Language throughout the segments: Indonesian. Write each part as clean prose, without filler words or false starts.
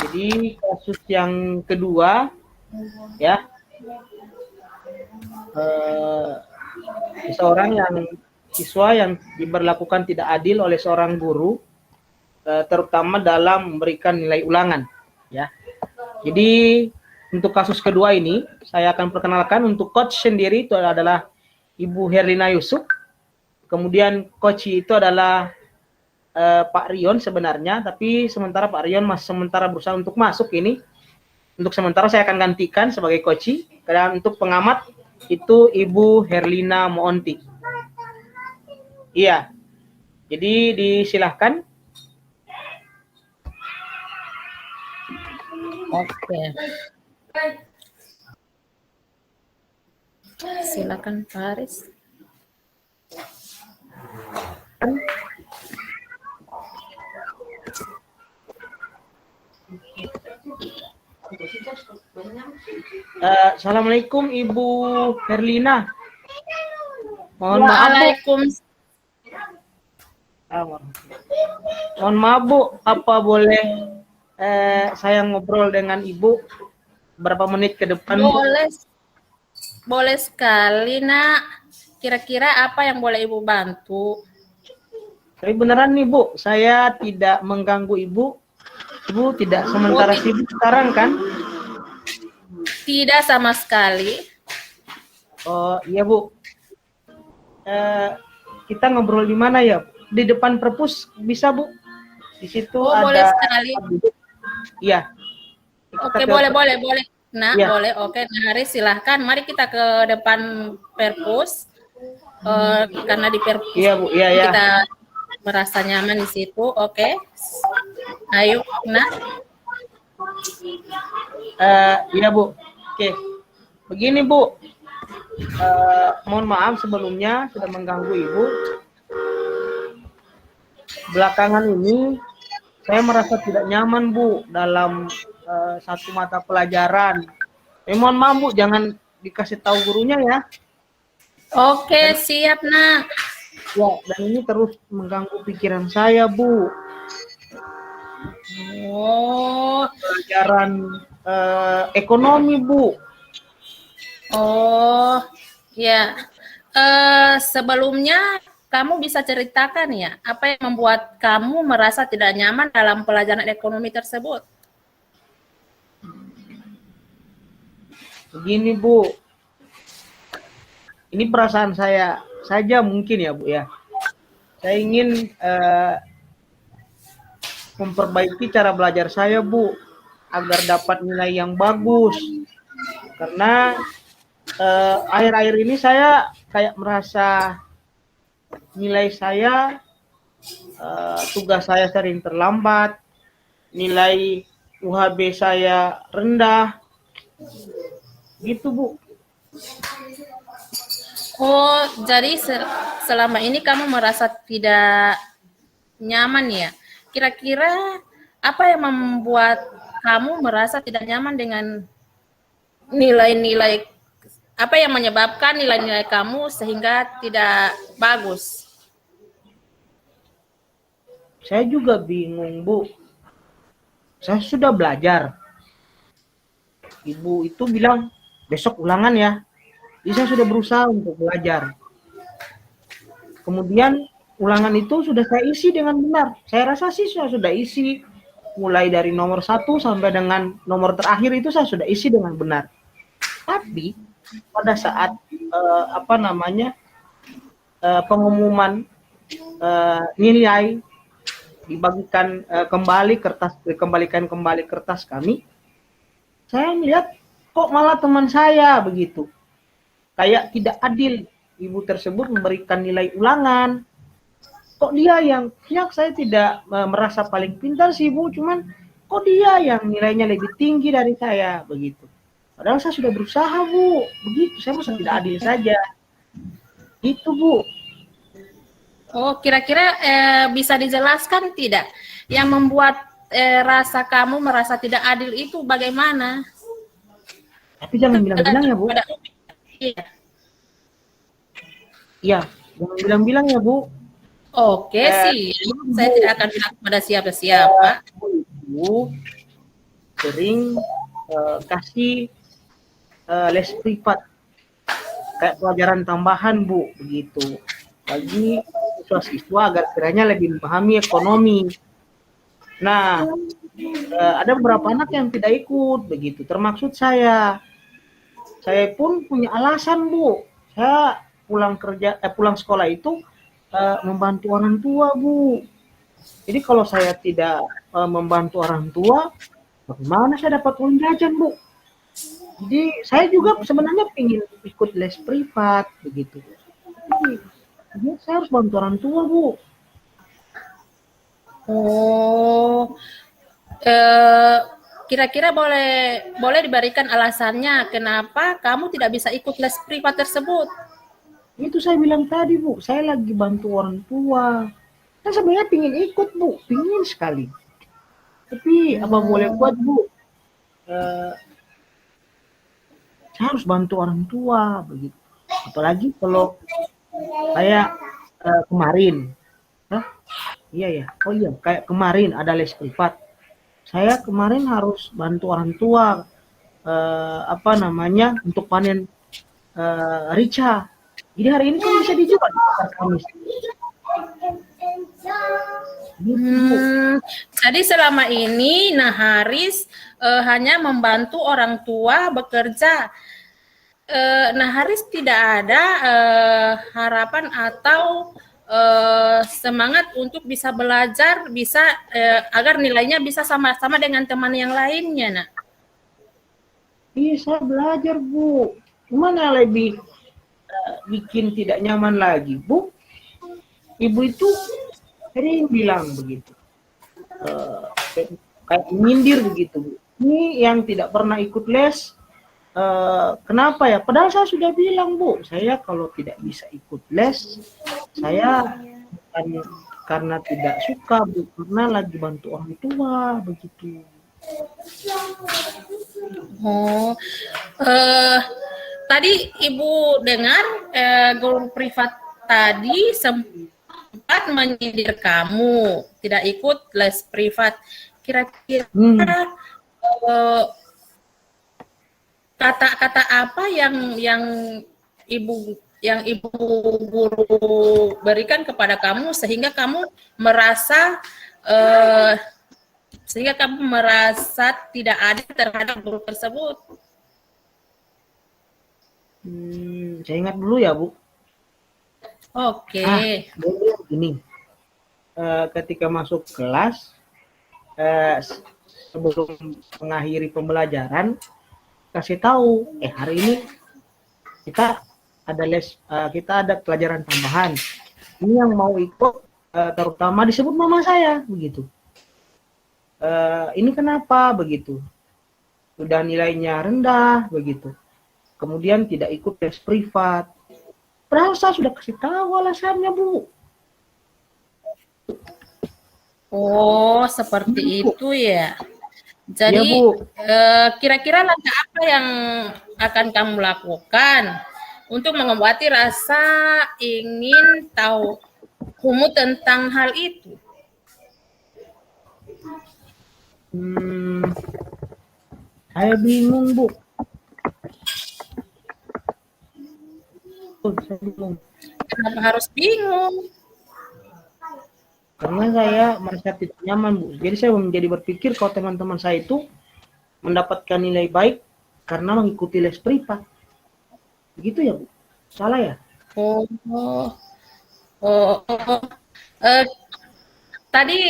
Jadi kasus yang kedua, ya, seseorang yang siswa yang diberlakukan tidak adil oleh seorang guru, terutama dalam memberikan nilai ulangan, ya. Jadi untuk kasus kedua ini, saya akan perkenalkan untuk coach sendiri itu adalah Ibu Herlina Yusuf. Kemudian coach itu adalah Pak Rion sebenarnya, tapi sementara Pak Rion masih sementara berusaha untuk masuk ini. Untuk sementara saya akan gantikan sebagai coach. Dan untuk pengamat itu Ibu Herlina Moonti. Iya. Jadi disilahkan. Oke. Silakan Pak Haris. Assalamualaikum Ibu Herlina. Mohon maaf Bu. Mohon maaf Bu, apa boleh saya ngobrol dengan Ibu berapa menit ke depan? Boleh. Boleh sekali, Nak. Kira-kira apa yang boleh Ibu bantu? Tapi beneran nih Bu, saya tidak mengganggu Ibu. Ibu tidak sementara sibuk sekarang kan? Tidak sama sekali. Oh iya Bu. Kita ngobrol di mana ya? Di depan perpus bisa Bu? Di situ ada. Boleh sekali. Iya. Oke, boleh. Nah, ya. Boleh. Oke, nah Haris silahkan. Mari kita ke depan perpus. Karena di perpus Bu. Iya. Kita merasa nyaman di situ. Oke. Ayo, nah. Iya Bu. Oke. Begini Bu. Mohon maaf sebelumnya sudah mengganggu Ibu. Belakangan ini saya merasa tidak nyaman Bu dalam satu mata pelajaran. Mohon maaf Bu, jangan dikasih tahu gurunya ya. Oke, siap Nak. Ya, dan ini terus mengganggu pikiran saya Bu. Oh, pelajaran ekonomi Bu. Oh, ya. Sebelumnya kamu bisa ceritakan ya, apa yang membuat kamu merasa tidak nyaman dalam pelajaran ekonomi tersebut? Begini Bu, ini perasaan saya saja mungkin ya Bu ya. Saya ingin memperbaiki cara belajar saya Bu, agar dapat nilai yang bagus. Karena akhir-akhir ini saya kayak merasa nilai saya, tugas saya sering terlambat, nilai UHB saya rendah, gitu Bu. Oh, jadi selama ini kamu merasa tidak nyaman ya? Kira-kira apa yang membuat kamu merasa tidak nyaman dengan nilai-nilai, apa yang menyebabkan nilai-nilai kamu sehingga tidak bagus? Saya juga bingung Bu. Saya sudah belajar. Ibu itu bilang besok ulangan ya. Jadi saya sudah berusaha untuk belajar. Kemudian ulangan itu sudah saya isi dengan benar. Saya rasa sih saya sudah isi mulai dari nomor 1 sampai dengan nomor terakhir itu saya sudah isi dengan benar. Tapi pada saat pengumuman nilai dibagikan dikembalikan kembali kertas kami, saya melihat kok malah teman saya begitu. Kayak tidak adil, ibu tersebut memberikan nilai ulangan. Kok dia yang, saya tidak merasa paling pintar sih Bu, cuman kok dia yang nilainya lebih tinggi dari saya begitu. Padahal saya sudah berusaha Bu, begitu. Saya merasa tidak adil saja. Itu Bu. Oh, kira-kira bisa dijelaskan tidak yang membuat rasa kamu merasa tidak adil itu bagaimana? Tapi jangan bilang-bilang ya Bu. Iya. Iya, jangan bilang-bilang ya Bu. Oke sih, saya tidak akan bilang kepada siapa-siapa. Bu, sering kasih les privat kayak pelajaran tambahan Bu, begitu, bagi siswa-siswa agar kiranya lebih memahami ekonomi. Nah, ada beberapa anak yang tidak ikut begitu, termaksud saya. Saya pun punya alasan Bu, saya pulang sekolah itu membantu orang tua Bu. Jadi kalau saya tidak membantu orang tua, bagaimana saya dapat uang jajan Bu? Jadi saya juga sebenarnya ingin ikut les privat begitu. Jadi saya harus bantu orang tua Bu. Oh, kira-kira boleh diberikan alasannya kenapa kamu tidak bisa ikut les privat tersebut? Itu saya bilang tadi Bu, saya lagi bantu orang tua. Saya sebenarnya pingin ikut Bu, pingin sekali. Tapi apa boleh buat Bu? Saya harus bantu orang tua begitu. Apalagi kalau saya kemarin, iya ya, oh iya, kayak kemarin ada les privat. Saya kemarin harus bantu orang tua untuk panen rica. Jadi hari ini kan bisa dijual di pasar Kamis. Jadi selama ini Naharis hanya membantu orang tua bekerja. Naharis tidak ada harapan atau semangat untuk bisa belajar, bisa agar nilainya bisa sama-sama dengan teman yang lainnya, Nak. Iya, saya belajar Bu. Gimana lebih bikin tidak nyaman lagi Bu? Ibu itu sering bilang begitu, kayak menyindir begitu Bu. Ini yang tidak pernah ikut les, kenapa ya? Padahal saya sudah bilang Bu, saya kalau tidak bisa ikut les, saya bukan karena tidak suka Bu, karena lagi bantu orang tua begitu. Oh, tadi Ibu dengar guru privat tadi sempat menyindir kamu tidak ikut les privat. Kira-kira kata-kata apa yang ibu guru berikan kepada kamu sehingga kamu merasa tidak adil terhadap guru tersebut? Saya ingat dulu ya Bu. Oke. Dia bilang gini, ketika masuk kelas, sebelum mengakhiri pembelajaran, kasih tahu, hari ini kita ada les, kita ada pelajaran tambahan. Ini yang mau ikut, terutama disebut mama saya, begitu. Ini kenapa begitu? Sudah nilainya rendah, begitu. Kemudian tidak ikut les privat. Padahal saya sudah kasih tahu alasannya Bu. Oh, seperti itu ya. Jadi, ya, Bu. Kira-kira langkah apa yang akan kamu lakukan untuk mengobati rasa ingin tahu kamu tentang hal itu? Saya bingung Bu. Saya bingung. Kenapa harus bingung? Karena saya merasa tidak nyaman Bu. Jadi saya menjadi berpikir kalau teman-teman saya itu mendapatkan nilai baik karena mengikuti les privat. Begitu ya Bu? Salah ya? Tadi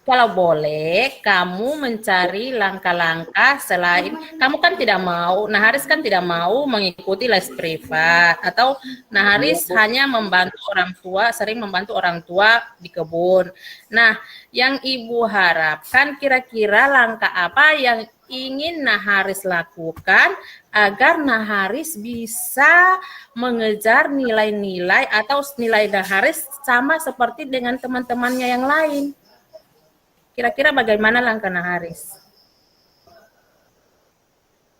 kalau boleh, kamu mencari langkah-langkah selain, kamu kan tidak mau, Naharis kan tidak mau mengikuti les privat, atau Naharis hanya membantu orang tua, sering membantu orang tua di kebun. Nah, yang Ibu harapkan kira-kira langkah apa yang ingin Naharis lakukan agar Naharis bisa mengejar nilai-nilai atau nilai Naharis sama seperti dengan teman-temannya yang lain? Kira-kira bagaimana langkah Naharis?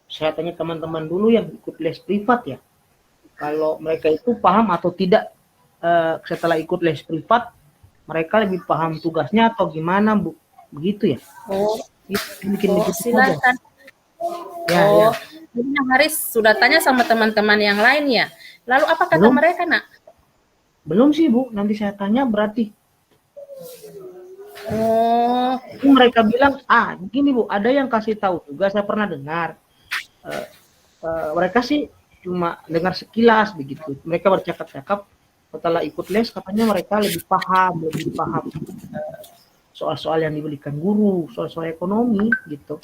Saya tanya teman-teman dulu yang ikut les privat ya. Kalau mereka itu paham atau tidak setelah ikut les privat, mereka lebih paham tugasnya atau gimana Bu? Begitu ya? Bikin Oh, begitu saja. silakan. Ya, ya. Oh, jadi Nak Haris sudah tanya sama teman-teman yang lain ya. Lalu apa kata Belum, mereka, Nak? belum sih Bu. Nanti saya tanya berarti. Oh, Tapi mereka bilang, gini Bu, ada yang kasih tahu juga. Saya pernah dengar. Eh, mereka sih cuma dengar sekilas begitu. Mereka bercakap-cakap setelah ikut les katanya mereka lebih paham soal-soal yang diberikan guru, soal-soal ekonomi gitu.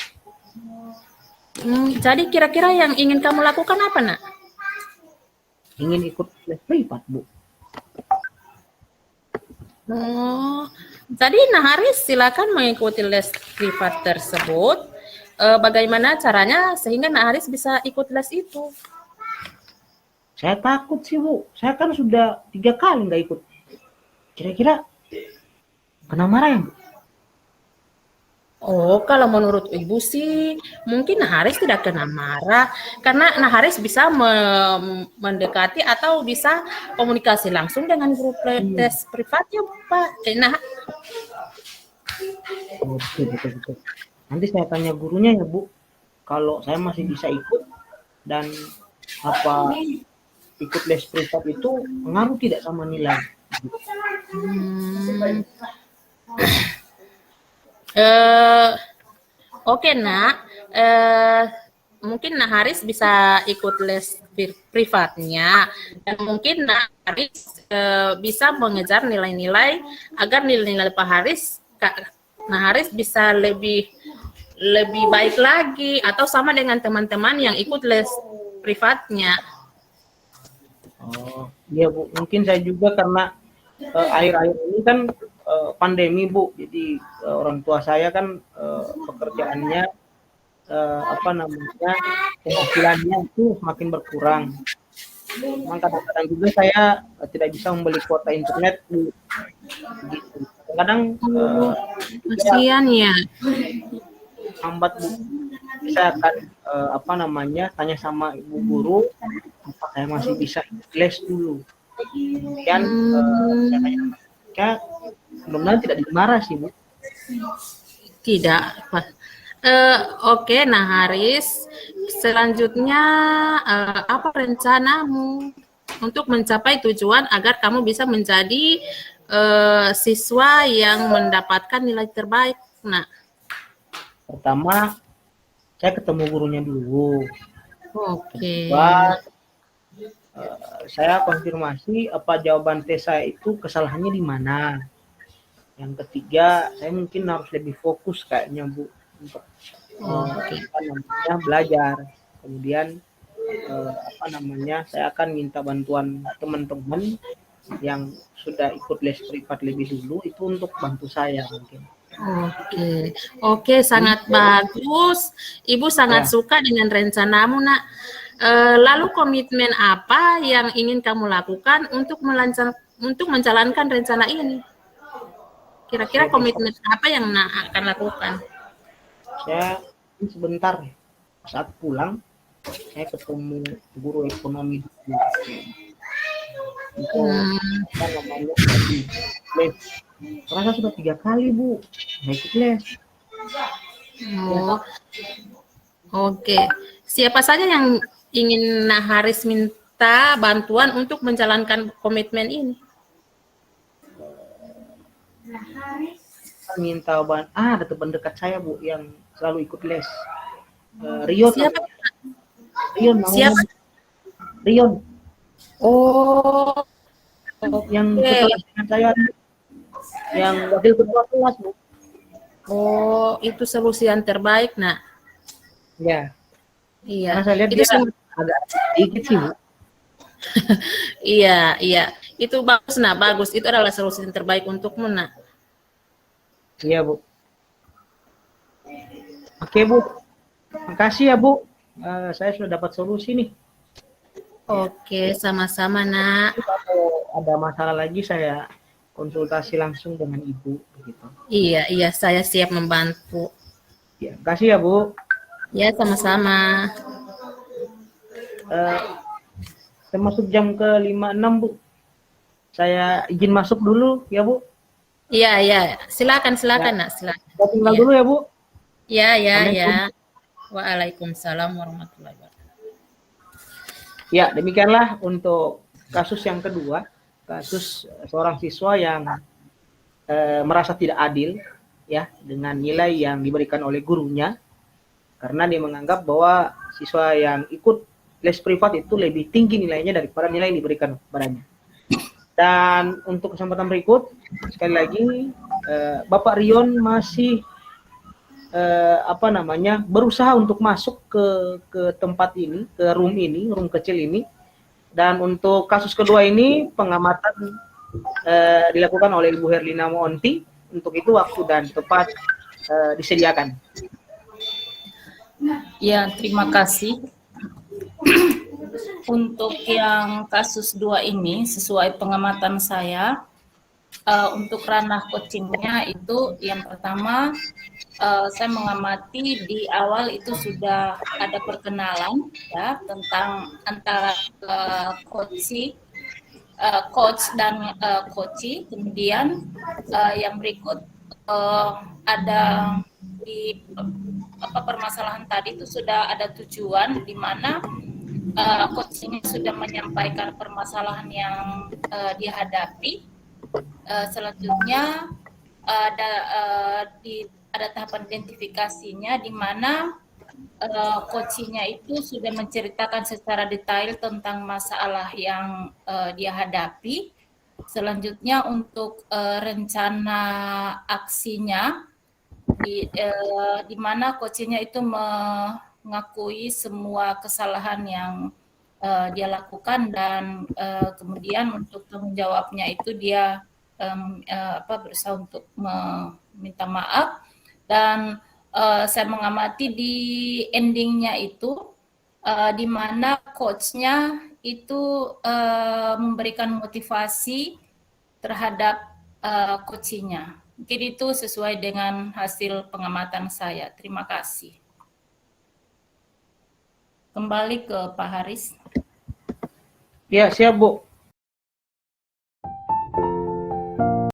jadi kira-kira yang ingin kamu lakukan apa, Nak? Ingin ikut les privat Bu. Oh, jadi Nah Haris silakan mengikuti les privat tersebut. Bagaimana caranya sehingga Nah Haris bisa ikut les itu? Saya takut sih Bu. Saya kan sudah 3 kali nggak ikut. Kira-kira kena marah ya Bu? Oh, kalau menurut Ibu sih mungkin Nah Haris tidak kena marah karena Nah Haris bisa mendekati atau bisa komunikasi langsung dengan guru tes privatnya, Pak. Nah, Oke, betul-betul. Nanti saya tanya gurunya ya Bu. Kalau saya masih bisa ikut dan apa ikut les privat itu pengaruh tidak sama nilai? hmm, eh, oke, Nak. Mungkin Nah Haris bisa ikut les privatnya dan mungkin Nah Haris bisa mengejar nilai-nilai agar nilai-nilai Pak Haris Nah Haris bisa lebih baik lagi atau sama dengan teman-teman yang ikut les privatnya. Oh, iya Bu. Mungkin saya juga karena akhir-akhir ini kan pandemi Bu. Jadi orang tua saya kan pekerjaannya apa namanya penghasilannya itu semakin berkurang. Memang kadang-kadang juga saya tidak bisa membeli kuota internet Bu. Gitu. Kadang Kasihan ya. lambat Bu. Saya akan apa namanya tanya sama ibu guru apa saya masih bisa les dulu. Kemudian saya tanya sama mereka, mudah-mudahan tidak dimarah sih Bu. Tidak, Pak. Oke, Nah Haris, selanjutnya apa rencanamu untuk mencapai tujuan agar kamu bisa menjadi siswa yang mendapatkan nilai terbaik? Nah, Pertama saya ketemu gurunya dulu. oke. Kedua, saya konfirmasi apa jawaban tes saya itu kesalahannya di mana. Yang ketiga, saya mungkin harus lebih fokus kayaknya Bu untuk apa namanya belajar. Kemudian apa namanya saya akan minta bantuan teman-teman yang sudah ikut les privat lebih dulu itu untuk bantu saya mungkin. Oke, sangat bagus. Ibu sangat Ya. suka dengan rencanamu, Nak. Lalu komitmen apa yang ingin kamu lakukan untuk menjalankan rencana ini? Kira-kira komitmen apa yang Nak akan lakukan? Saya sebentar saat pulang saya ketemu guru ekonomi dulu. Itu apa namanya les. Karena sudah 3 kali Bu nggak ikut les. Oh, oke. Siapa saja yang ingin Nah Haris minta bantuan untuk menjalankan komitmen ini? Minta ada teman dekat saya Bu yang selalu ikut les. Rion. Siapa? Rion namanya. Siapa? Rion. Oh, yang sekelas dengan saya, yang wakil ketua kelas Bu. Oh, itu solusi yang terbaik, Nak. Ya. Iya. Karena saya lihat Itu dia agak sedikit sih Bu. iya. Itu bagus, Nak. Bagus. Itu adalah solusi yang terbaik untukmu, Nak. Iya Bu. Oke Bu. Makasih ya Bu. Saya sudah dapat solusi nih. Oke, sama-sama, Nak. Kalau ada masalah lagi saya konsultasi langsung dengan Ibu begitu. Iya, saya siap membantu. Ya, makasih ya Bu. Ya, sama-sama. Saya masuk jam ke 5.06 Bu. Saya izin masuk dulu ya Bu. Iya. Silakan, Ya. Nak. Silakan. Saya tinggal Iya. dulu ya Bu. Ya, ya, Assalamualaikum. ya. Waalaikumsalam warahmatullahi wabarakatuh. Ya, demikianlah untuk kasus yang kedua, kasus seorang siswa yang merasa tidak adil ya dengan nilai yang diberikan oleh gurunya karena dia menganggap bahwa siswa yang ikut les privat itu lebih tinggi nilainya daripada nilai yang diberikan kepadanya. Dan untuk kesempatan berikut, sekali lagi Bapak Rion masih berusaha untuk masuk ke tempat ini, ke room kecil ini. Dan untuk kasus kedua ini pengamatan dilakukan oleh Ibu Herlina Monti. Untuk itu waktu dan tempat disediakan. Ya, terima kasih. Untuk yang kasus 2 ini, sesuai pengamatan saya, untuk ranah coachingnya itu yang pertama, saya mengamati di awal itu sudah ada perkenalan ya tentang antara coach dan coachee. Kemudian yang berikut ada di permasalahan tadi itu sudah ada tujuan di mana coach ini sudah menyampaikan permasalahan yang dihadapi. Selanjutnya ada tahapan identifikasinya di mana coachnya itu sudah menceritakan secara detail tentang masalah yang dia hadapi. Selanjutnya untuk rencana aksinya di mana coachnya itu mengakui semua kesalahan yang dia lakukan dan kemudian untuk tanggung jawabnya itu dia berusaha untuk meminta maaf. Dan saya mengamati di endingnya itu di mana coachnya itu memberikan motivasi terhadap coachnya. Mungkin itu sesuai dengan hasil pengamatan saya. Terima kasih. Kembali ke Pak Haris. Ya, siap Bu.